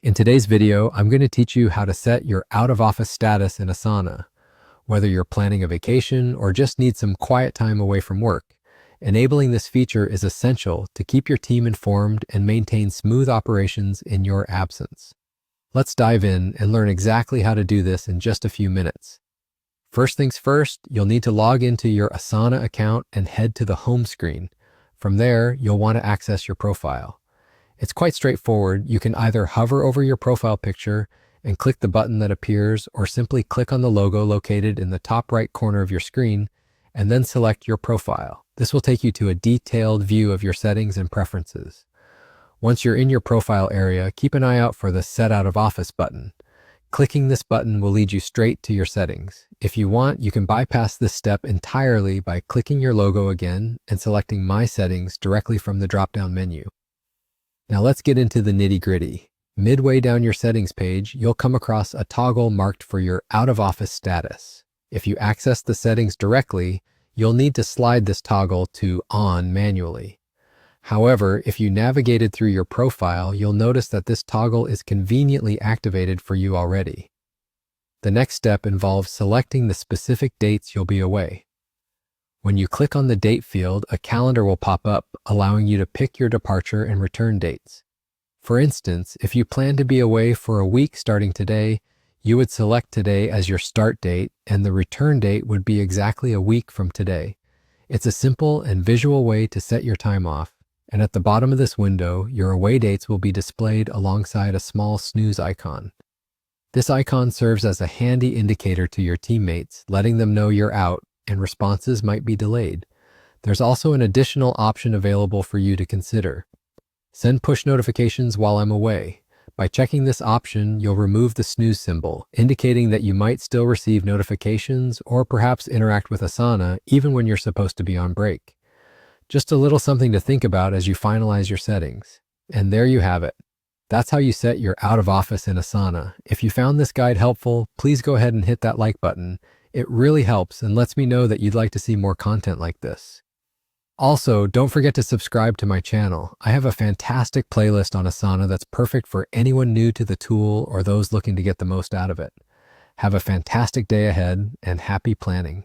In today's video, I'm going to teach you how to set your out-of-office status in Asana. Whether you're planning a vacation or just need some quiet time away from work, enabling this feature is essential to keep your team informed and maintain smooth operations in your absence. Let's dive in and learn exactly how to do this in just a few minutes. First things first, you'll need to log into your Asana account and head to the home screen. From there, you'll want to access your profile. It's quite straightforward. You can either hover over your profile picture and click the button that appears, or simply click on the logo located in the top right corner of your screen and then select your profile. This will take you to a detailed view of your settings and preferences. Once you're in your profile area, keep an eye out for the Set Out of Office button. Clicking this button will lead you straight to your settings. If you want, you can bypass this step entirely by clicking your logo again and selecting My Settings directly from the drop-down menu. Now let's get into the nitty-gritty. Midway down your settings page, you'll come across a toggle marked for your out-of-office status. If you access the settings directly, you'll need to slide this toggle to On manually. However, if you navigated through your profile, you'll notice that this toggle is conveniently activated for you already. The next step involves selecting the specific dates you'll be away. When you click on the date field, a calendar will pop up, allowing you to pick your departure and return dates. For instance, if you plan to be away for a week starting today, you would select today as your start date, and the return date would be exactly a week from today. It's a simple and visual way to set your time off, and at the bottom of this window, your away dates will be displayed alongside a small snooze icon. This icon serves as a handy indicator to your teammates, letting them know you're out and responses might be delayed. There's also an additional option available for you to consider. Send push notifications while I'm away. By checking this option, you'll remove the snooze symbol, indicating that you might still receive notifications or perhaps interact with Asana even when you're supposed to be on break. Just a little something to think about as you finalize your settings. And there you have it. That's how you set your out of office in Asana. If you found this guide helpful, please go ahead and hit that like button. It really helps and lets me know that you'd like to see more content like this. Also, don't forget to subscribe to my channel. I have a fantastic playlist on Asana that's perfect for anyone new to the tool or those looking to get the most out of it. Have a fantastic day ahead and happy planning.